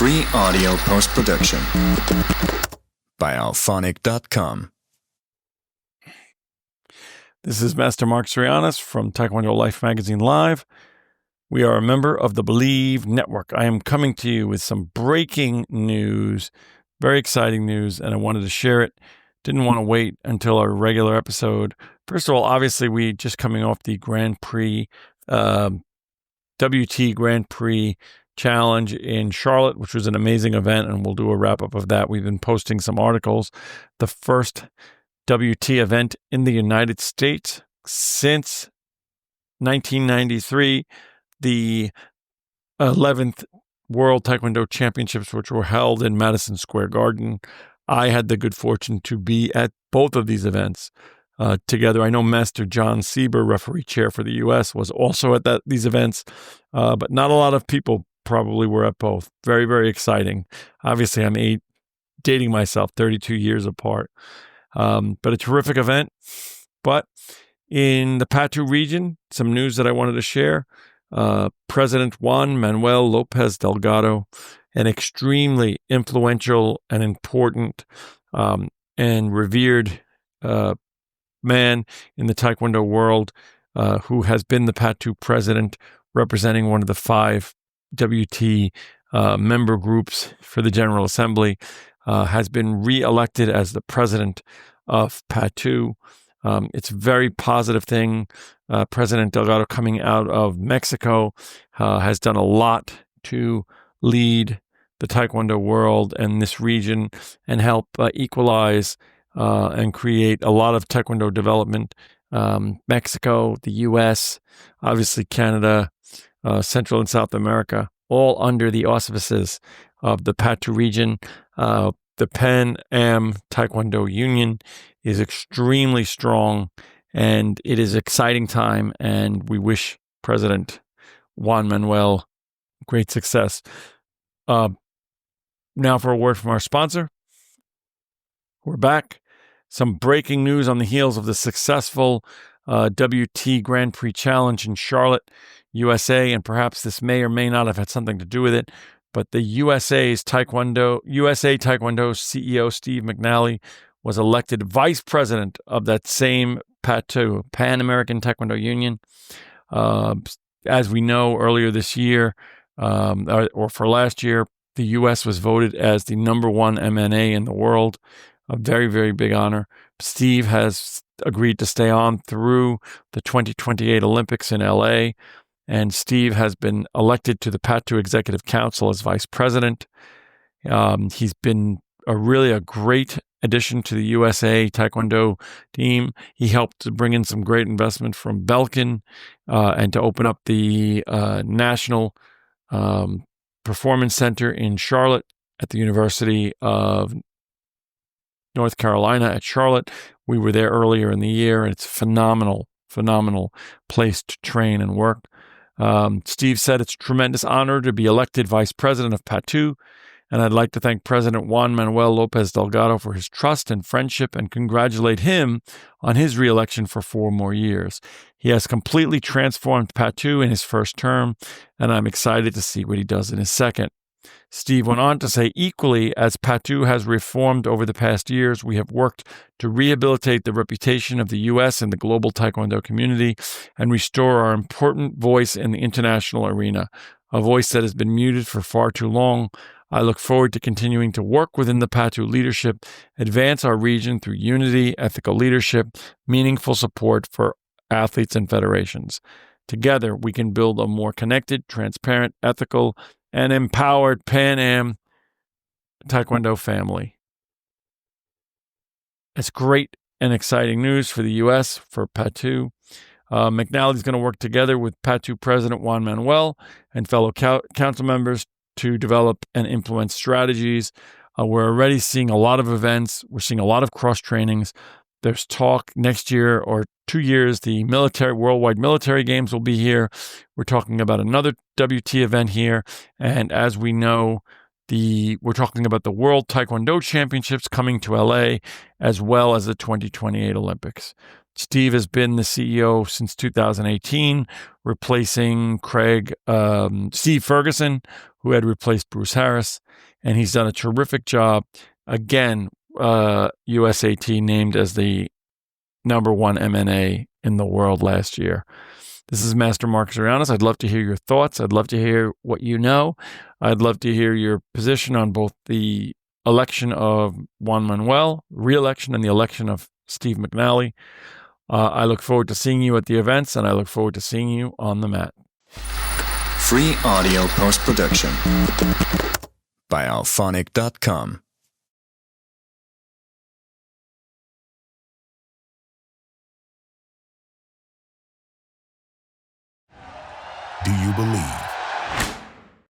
Free audio post-production by alphonic.com. This is Master Mark Srianis from Taekwondo Life Magazine Live. We are a member of the Believe Network. I am coming to you with some breaking news, very exciting news, and I wanted to share it. Didn't want to wait until our regular episode. First of all, obviously, we just coming off the Grand Prix, WT Grand Prix Challenge in Charlotte, which was an amazing event, and we'll do a wrap-up of that. We've been posting some articles. The first WT event in the United States since 1993, the 11th World Taekwondo Championships, which were held in Madison Square Garden. I had the good fortune to be at both of these events together. I know Master John Sieber, referee chair for the U.S., was also at these events, but not a lot of people probably were at both. Very, very exciting. Obviously, I'm dating myself 32 years apart, but a terrific event. But in the PATU region, some news that I wanted to share. President Juan Manuel Lopez Delgado, an extremely influential and important and revered man in the Taekwondo world, who has been the PATU president, representing one of the 5 WT member groups for the General Assembly, has been re-elected as the president of PATU. It's a very positive thing. President Delgado, coming out of Mexico, has done a lot to lead the Taekwondo world and this region and help equalize and create a lot of Taekwondo development. Mexico, the U.S., obviously Canada, Central and South America, all under the auspices of the PATU region. The Pan American Taekwondo Union is extremely strong, and it is an exciting time, and we wish President Juan Manuel great success. Now for a word from our sponsor. We're back. Some breaking news on the heels of the successful WT Grand Prix Challenge in Charlotte, USA, and perhaps this may or may not have had something to do with it, but the USA Taekwondo CEO Steve McNally was elected vice president of that same PATU, Pan American Taekwondo Union. As we know, earlier this year, or for last year, the U.S. was voted as the #1 MNA in the world. A very, very big honor. Steve has agreed to stay on through the 2028 Olympics in L.A., and Steve has been elected to the PATU Executive Council as vice president. He's been a great addition to the USA Taekwondo team. He helped to bring in some great investment from Belkin and to open up the National Performance Center in Charlotte at the University of North Carolina at Charlotte. We were there earlier in the year, and it's a phenomenal place to train and work. Steve said it's a tremendous honor to be elected vice president of PATU, and I'd like to thank President Juan Manuel Lopez Delgado for his trust and friendship and congratulate him on his re-election for 4 more years. He has completely transformed PATU in his first term, and I'm excited to see what he does in his second. Steve went on to say, equally, as PATU has reformed over the past years, we have worked to rehabilitate the reputation of the U.S. and the global Taekwondo community and restore our important voice in the international arena, a voice that has been muted for far too long. I look forward to continuing to work within the PATU leadership, advance our region through unity, ethical leadership, meaningful support for athletes and federations. Together, we can build a more connected, transparent, ethical, and empowered Pan Am Taekwondo family. It's great and exciting news for the U.S., for PATU. McNally is going to work together with PATU President Juan Manuel and fellow council members to develop and implement strategies. We're already seeing a lot of events. We're seeing a lot of cross-trainings. There's talk next year or 2 years, the worldwide military games will be here. We're talking about another WT event here. And as we know, we're talking about the World Taekwondo Championships coming to LA, as well as the 2028 Olympics. Steve has been the CEO since 2018, replacing Steve Ferguson, who had replaced Bruce Harris, and he's done a terrific job. Again, USAT named as the number one MNA in the world last year. This is Master Marcus Aurianos. I'd love to hear your thoughts. I'd love to hear what you know. I'd love to hear your position on both the election of Juan Manuel, re-election, and the election of Steve McNally. I look forward to seeing you at the events, and I look forward to seeing you on the mat. Free audio post-production by alphonic.com. Do you believe